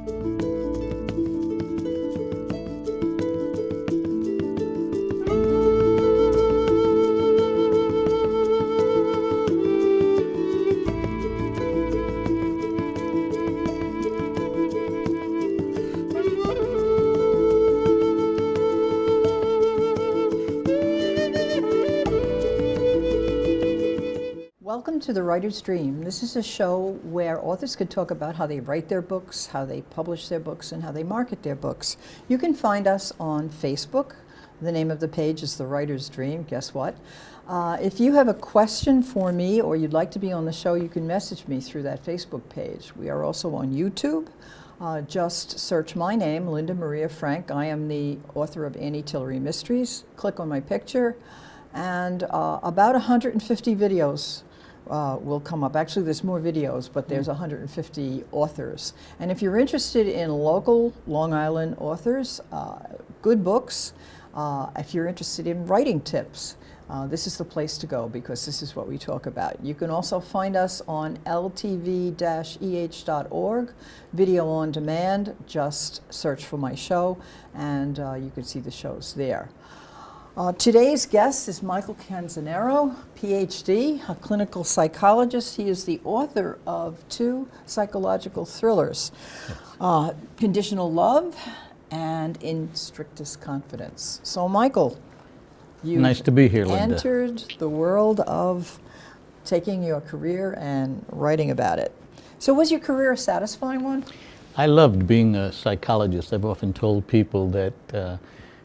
Welcome to The Writer's Dream. This is a show where authors can talk about how they write their books, how they publish their books, and how they market their books. You can find us on Facebook. The name of the page is The Writer's Dream. Guess what? If you have a question for me or you'd like to be on the show, you can message me through that Facebook page. We are also on YouTube. Just search my name, Linda Maria Frank. I am the author of Annie Tillery Mysteries. Click on my picture, and about 150 videos will come up. Actually, there's more videos, but there's 150 authors. And if you're interested in local Long Island authors, good books, if you're interested in writing tips, this is the place to go, because this is what we talk about. You can also find us on ltv-eh.org, video on demand. Just search for my show, and you can see the shows there. Today's guest is Michael Canzoniero, PhD, a clinical psychologist. He is the author of 2 psychological thrillers, Conditional Love and In Strictest Confidence. So, Michael, you've nice to be here, Linda. Entered the world of taking your career and writing about it. So was your career a satisfying one? I loved being a psychologist. I've often told people that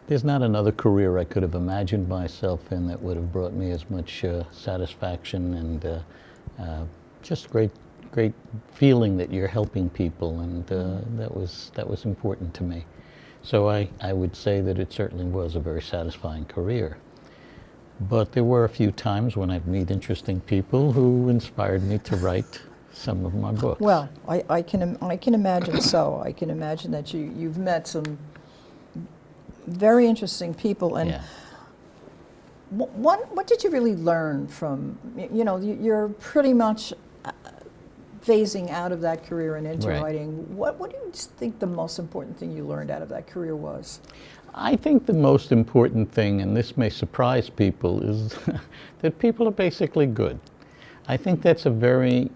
there's not another career I could have imagined myself in that would have brought me as much satisfaction and just great feeling that you're helping people, and that was important to me. So I would say that it certainly was a very satisfying career. But there were a few times when I'd meet interesting people who inspired me to write some of my books. Well, I can imagine so. I can imagine that you've met some very interesting people, and yeah. What did you really learn from, you're pretty much phasing out of that career and into Right. writing. What do you think the most important thing you learned out of that career was? I think the most important thing, and this may surprise people, is that people are basically good. I think that's a very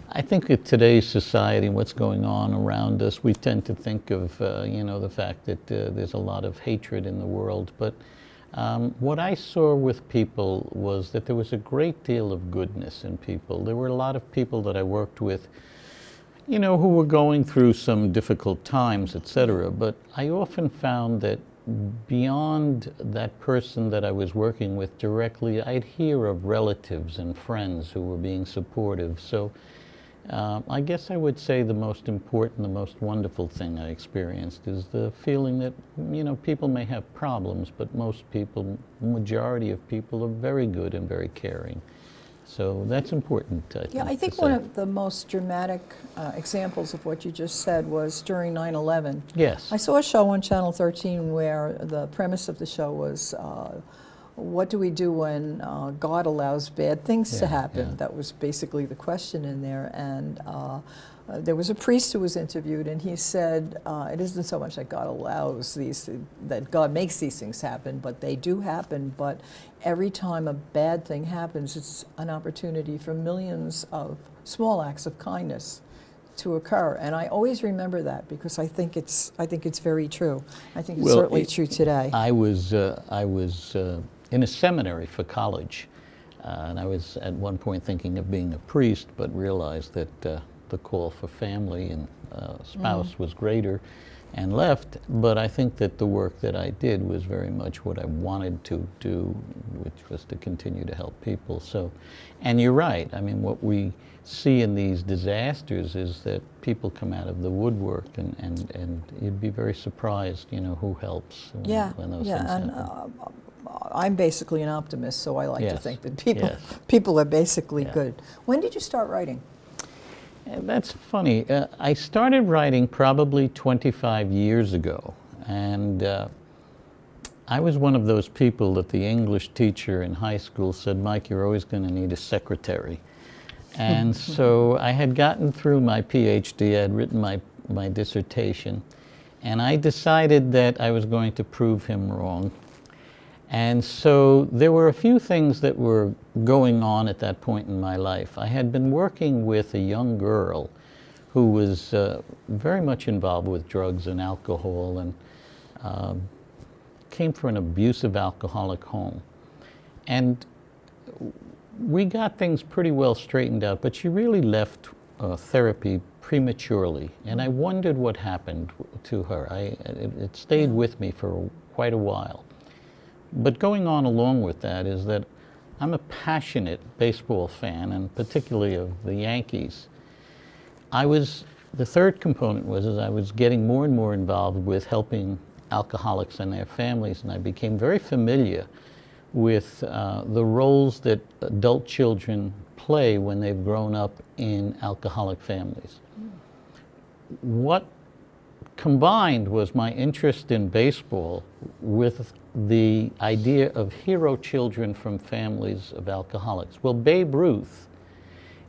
I think in today's society and what's going on around us, we tend to think of, the fact that there's a lot of hatred in the world. But what I saw with people was that there was a great deal of goodness in people. There were a lot of people that I worked with, who were going through some difficult times, etc. But I often found that beyond that person that I was working with directly, I'd hear of relatives and friends who were being supportive. So I guess I would say the most important, the most wonderful thing I experienced is the feeling that, people may have problems, but most people, majority of people, are very good and very caring. So that's important, I think one of the most dramatic examples of what you just said was during 9/11. Yes. I saw a show on Channel 13 where the premise of the show was, what do we do when God allows bad things to happen? Yeah. That was basically the question in there. And there was a priest who was interviewed, and he said, it isn't so much that God allows that God makes these things happen, but they do happen. But every time a bad thing happens, it's an opportunity for millions of small acts of kindness to occur. And I always remember that, because I think it's very true. I think it's certainly true today. I was in a seminary for college, and I was at one point thinking of being a priest, but realized that the call for family and spouse was greater, and left. But I think that the work that I did was very much what I wanted to do, which was to continue to help people. So, and you're right, I mean, what we see in these disasters is that people come out of the woodwork, and you'd be very surprised, who helps when those things happen. I'm basically an optimist, so I like to think that people are basically good. When did you start writing? That's funny. I started writing probably 25 years ago, and I was one of those people that the English teacher in high school said, "Mike, you're always going to need a secretary." And so I had gotten through my PhD. I had written my my dissertation. And I decided that I was going to prove him wrong. And so there were a few things that were going on at that point in my life. I had been working with a young girl who was very much involved with drugs and alcohol, and came from an abusive alcoholic home. And we got things pretty well straightened out, but she really left therapy prematurely. And I wondered what happened to her. It stayed with me for quite a while. But going on along with that is that I'm a passionate baseball fan, and particularly of the Yankees. The third component was I was getting more and more involved with helping alcoholics and their families, and I became very familiar with the roles that adult children play when they've grown up in alcoholic families. What combined was my interest in baseball with the idea of hero children from families of alcoholics. Well, Babe Ruth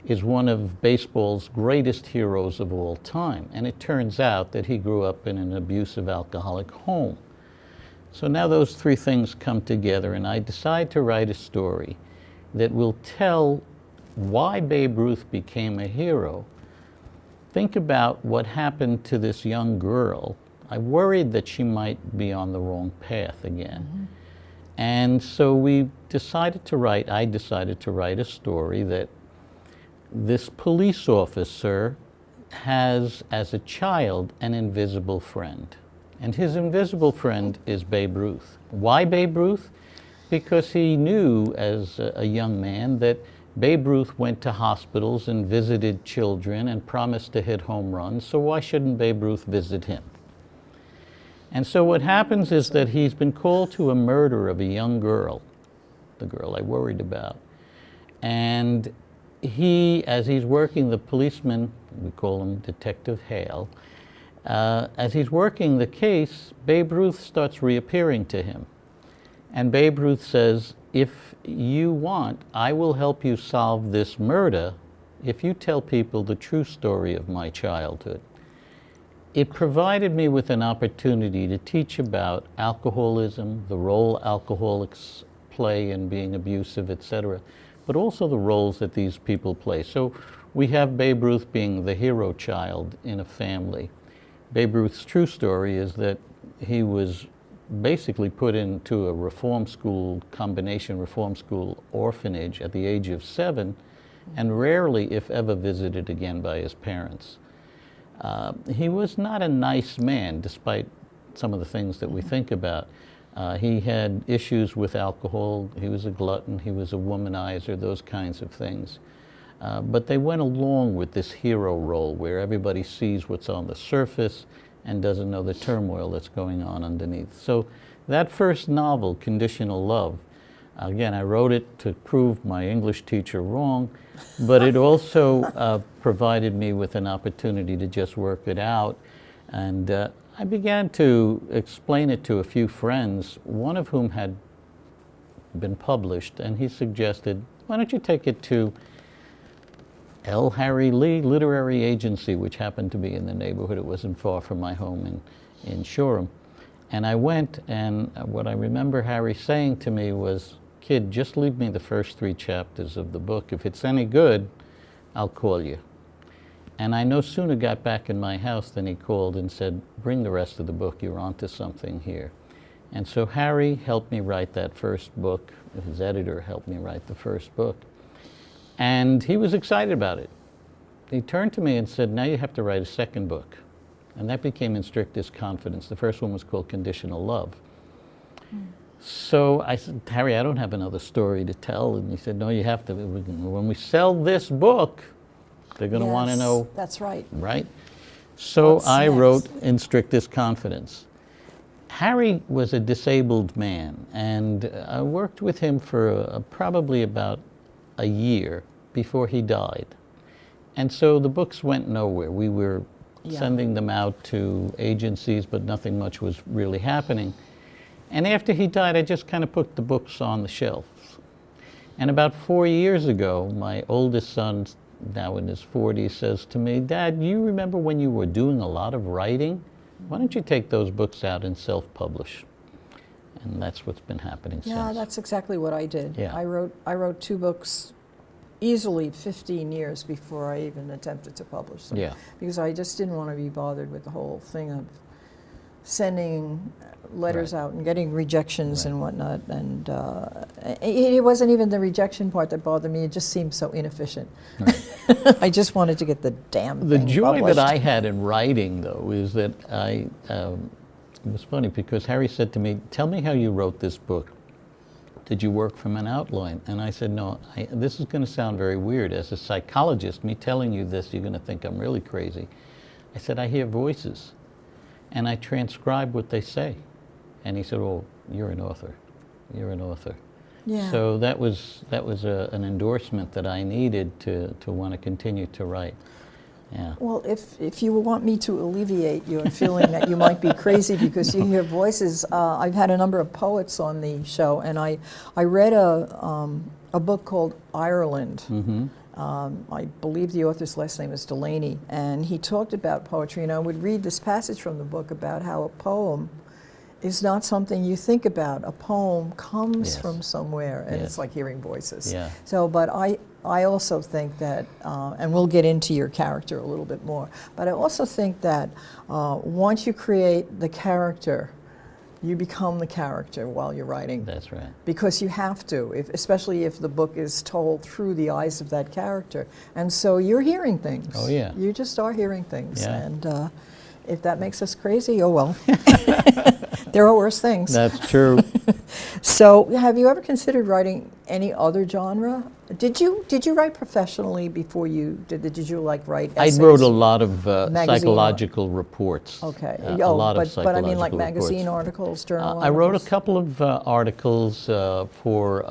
is one of baseball's greatest heroes of all time, and it turns out that he grew up in an abusive alcoholic home. So now those three things come together, and I decide to write a story that will tell why Babe Ruth became a hero. Think about what happened to this young girl. I worried that she might be on the wrong path again. Mm-hmm. And so I decided to write a story that this police officer has, as a child, an invisible friend. And his invisible friend is Babe Ruth. Why Babe Ruth? Because he knew as a young man that Babe Ruth went to hospitals and visited children and promised to hit home runs, so why shouldn't Babe Ruth visit him? And so what happens is that he's been called to a murder of a young girl, the girl I worried about. And as he's working, the policeman, we call him Detective Hale, as he's working the case, Babe Ruth starts reappearing to him. And Babe Ruth says, if you want, I will help you solve this murder if you tell people the true story of my childhood. It provided me with an opportunity to teach about alcoholism, the role alcoholics play in being abusive, etc., but also the roles that these people play. So we have Babe Ruth being the hero child in a family. Babe Ruth's true story is that he was basically put into a reform school, combination reform school orphanage at the age of 7, and rarely, if ever, visited again by his parents. He was not a nice man, despite some of the things that we think about. He had issues with alcohol, he was a glutton, he was a womanizer, those kinds of things. But they went along with this hero role where everybody sees what's on the surface and doesn't know the turmoil that's going on underneath. So that first novel, Conditional Love, again, I wrote it to prove my English teacher wrong, but it also provided me with an opportunity to just work it out. And I began to explain it to a few friends, one of whom had been published, and he suggested, why don't you take it to L. Harry Lee Literary Agency, which happened to be in the neighborhood. It wasn't far from my home in Shoreham. And I went, and what I remember Harry saying to me was, kid, just leave me the first 3 chapters of the book. If it's any good, I'll call you. And I no sooner got back in my house than he called and said, bring the rest of the book, you're onto something here. And so Harry helped me write that first book. His editor helped me write the first book. And he was excited about it. He turned to me and said, now you have to write a second book. And that became In Strictest Confidence. The first one was called Conditional Love. So I said, Harry, I don't have another story to tell. And he said, no, you have to. When we sell this book, they're going to want to know. That's right. Right? So What's I next? wrote In Strictest Confidence. Harry was a disabled man, and I worked with him for probably about a year before he died. And so the books went nowhere. We were sending them out to agencies, but nothing much was really happening. And after he died, I just kind of put the books on the shelf. And about 4 years ago, my oldest son now in his 40s, says to me, "Dad, you remember when you were doing a lot of writing? Why don't you take those books out and self-publish?" And that's what's been happening since. Yeah, that's exactly what I did. Yeah. I wrote 2 books easily 15 years before I even attempted to publish them. Yeah. Because I just didn't want to be bothered with the whole thing of sending letters Right. out and getting rejections Right. and whatnot. And it wasn't even the rejection part that bothered me. It just seemed so inefficient. Right. I just wanted to get the damn The thing joy published. that I had in writing, though, is that it was funny because Harry said to me, "Tell me how you wrote this book. Did you work from an outline?" And I said, "No, this is going to sound very weird. As a psychologist, me telling you this, you're going to think I'm really crazy." I said, "I hear voices, and I transcribe what they say." And he said, "Oh, you're an author. You're an author." Yeah. So that was an endorsement that I needed to want to continue to write. Yeah. Well, if you want me to alleviate your feeling that you might be crazy because you hear voices, I've had a number of poets on the show, and I read a book called Ireland. Mm-hmm. I believe the author's last name is Delaney, and he talked about poetry, and I would read this passage from the book about how a poem is not something you think about. A poem comes Yes. from somewhere, and Yes. it's like hearing voices. Yeah. So, but I also think that, and we'll get into your character a little bit more, but I also think that once you create the character, you become the character while you're writing. That's right. Because you have to, especially if the book is told through the eyes of that character. And so you're hearing things. Oh, yeah. You just are hearing things. Yeah. And if that makes us crazy, oh well. There are worse things. That's true. So have you ever considered writing any other genre? Did you write professionally before you did you like write I essays? wrote a lot of Magazine psychological reports. Okay. A lot of but psychological I mean like reports. magazine articles, journal I wrote a articles? couple of articles for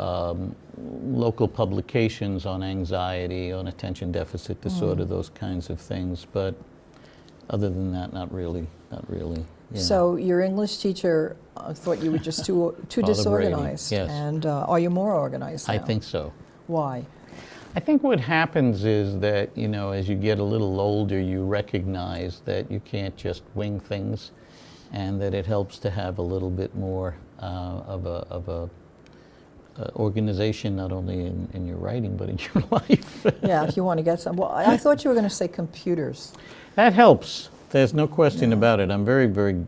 local publications on anxiety, on attention deficit disorder, those kinds of things. But other than that, not really. You know. So your English teacher thought you were just too Father disorganized. Brady, yes. And are you more organized now? I think so. Why? I think what happens is that, you know, as you get a little older, you recognize that you can't just wing things, and that it helps to have a little bit more of a organization, not only in your writing, but in your life. Yeah, if you want to get some. Well, I thought you were going to say computers. That helps. There's no question about it. I'm very, very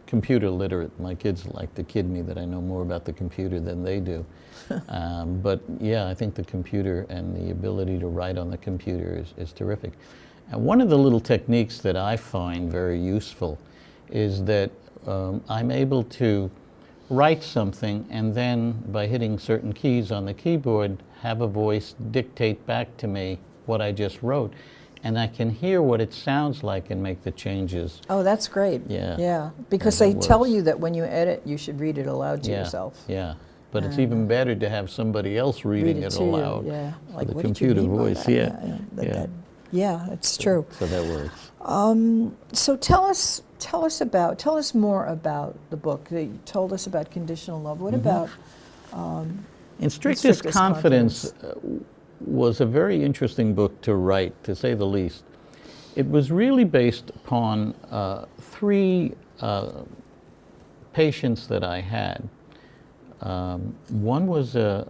computer literate. My kids like to kid me that I know more about the computer than they do. But yeah, I think the computer and the ability to write on the computer is terrific. And one of the little techniques that I find very useful is that I'm able to write something and then by hitting certain keys on the keyboard, have a voice dictate back to me what I just wrote. And I can hear what it sounds like and make the changes. Oh, that's great. Yeah. Yeah, because And they it tell works. you that when you edit, you should read it aloud to Yeah, yourself. yeah. But it's even better to have somebody else reading it to you, aloud. yeah. for Like, the what did you computer mean by voice, that? yeah. Yeah, yeah, it's true. So that works. So tell us more about the book. You told us about conditional love. What about In Strictest Strictest Confidence was a very interesting book to write, to say the least. It was really based upon 3 patients that I had. One was a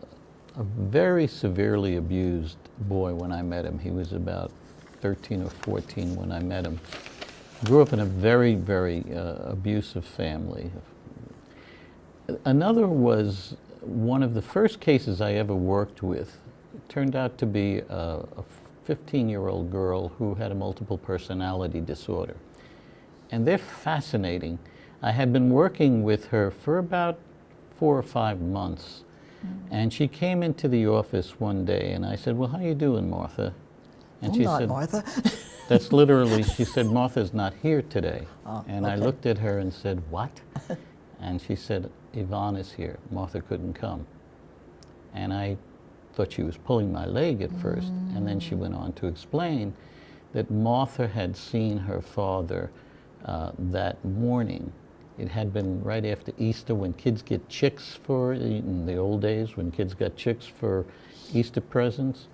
very severely abused boy when I met him. He was about 13 or 14 when I met him. Grew up in a very, very abusive family. Another was one of the first cases I ever worked with. It turned out to be a 15-year-old girl who had a multiple personality disorder. And they're fascinating. I had been working with her for about 4 or 5 months. And she came into the office one day and I said, "Well, how you doing, Martha?" And I'm she not said, Martha. that's literally, she said, "Martha's not here today." And I okay. looked at her and said, "What?" And she said, "Yvonne is here. Martha couldn't come." And I thought she was pulling my leg at first. And then she went on to explain that Martha had seen her father that morning. It had been right after Easter when kids get chicks in the old days, when kids got chicks for Easter presents.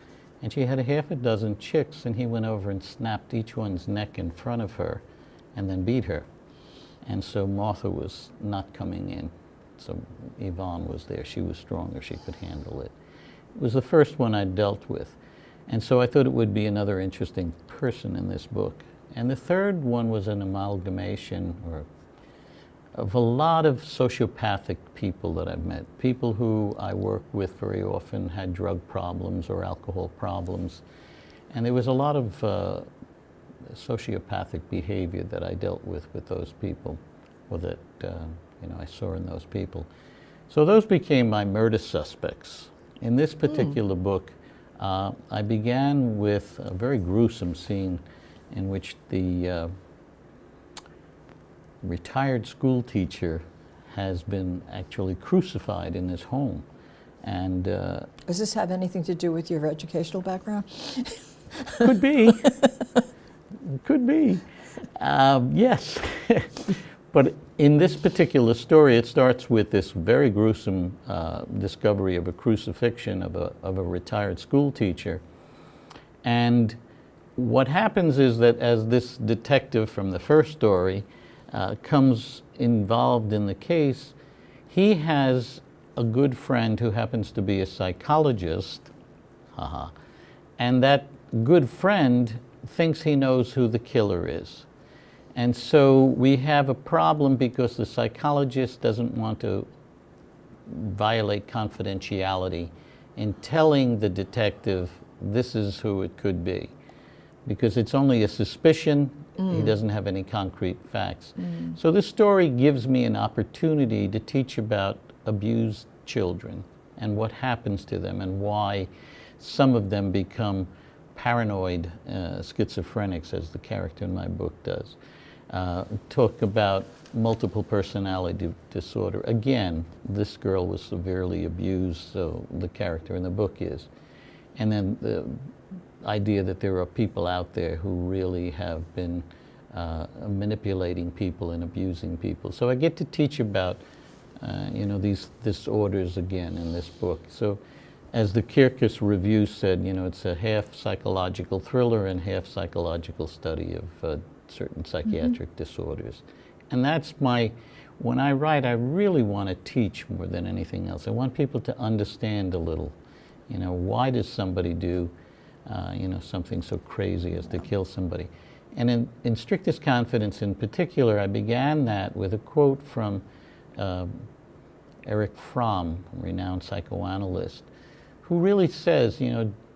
And she had a half a dozen chicks, and he went over and snapped each one's neck in front of her and then beat her. And so Martha was not coming in. So Yvonne was there. She was stronger. She could handle it. It was the first one I dealt with. And so I thought it would be another interesting person in this book. And the third one was an amalgamation of a lot of sociopathic people that I've met. People who I work with very often had drug problems or alcohol problems. And there was a lot of sociopathic behavior that I dealt with those people, or that I saw in those people. So those became my murder suspects. In this particular book, I began with a very gruesome scene in which the retired school teacher has been actually crucified in his home. And Does this have anything to do with your educational background? could be. Could be. Yes. But in this particular story, it starts with this very gruesome discovery of a crucifixion of a retired school teacher. And what happens is that as this detective from the first story comes involved in the case, he has a good friend who happens to be a psychologist, and that good friend thinks he knows who the killer is. And so we have a problem because the psychologist doesn't want to violate confidentiality in telling the detective this is who it could be. Because it's only a suspicion, he doesn't have any concrete facts. So this story gives me an opportunity to teach about abused children and what happens to them and why some of them become paranoid schizophrenics, as the character in my book does. Talk about multiple personality disorder. Again, this girl was severely abused, so the character in the book is. And then the idea that there are people out there who really have been manipulating people and abusing people. So I get to teach about these disorders again in this book. So as the Kirkus review said, it's a half psychological thriller and half psychological study of certain psychiatric disorders. And that's when I write, I really want to teach more than anything else. I want people to understand a little, why does somebody do something so crazy as to kill somebody. And in Strictest Confidence in particular, I began that with a quote from Erich Fromm, a renowned psychoanalyst, who really says,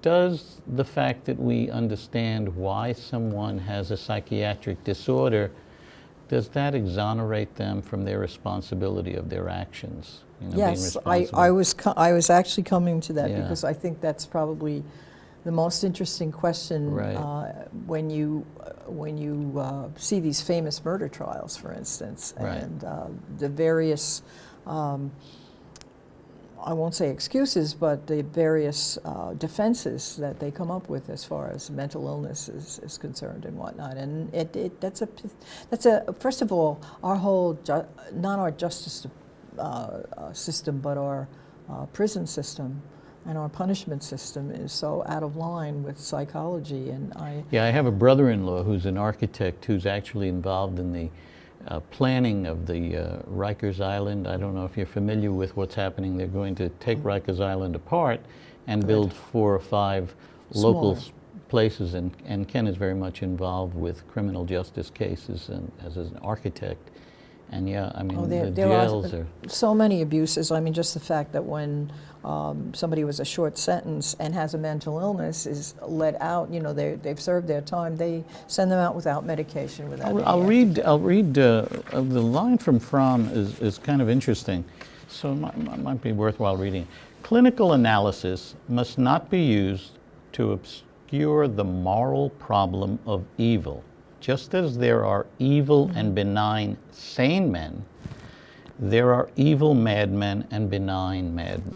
does the fact that we understand why someone has a psychiatric disorder, does that exonerate them from their responsibility of their actions? Yes, I was actually coming to that because I think that's probably the most interesting question when you see these famous murder trials, for instance, and the various I won't say excuses, but the various defenses that they come up with as far as mental illness is concerned and whatnot. And that's a first of all, our whole not our justice system, but our prison system and our punishment system is so out of line with psychology. And I have a brother-in-law who's an architect who's actually involved in the planning of the Rikers Island. I don't know if you're familiar with what's happening. They're going to take Rikers Island apart and build 4 or 5 local places. And Ken is very much involved with criminal justice cases and as an architect. And the jails are so many abuses. I mean, just the fact that when somebody was a short sentence and has a mental illness is let out, they've served their time, they send them out without medication, without I'll read the line from Fromm is kind of interesting, so it might be worthwhile reading. Clinical analysis must not be used to obscure the moral problem of evil. Just as there are evil and benign sane men, there are evil madmen and benign madmen.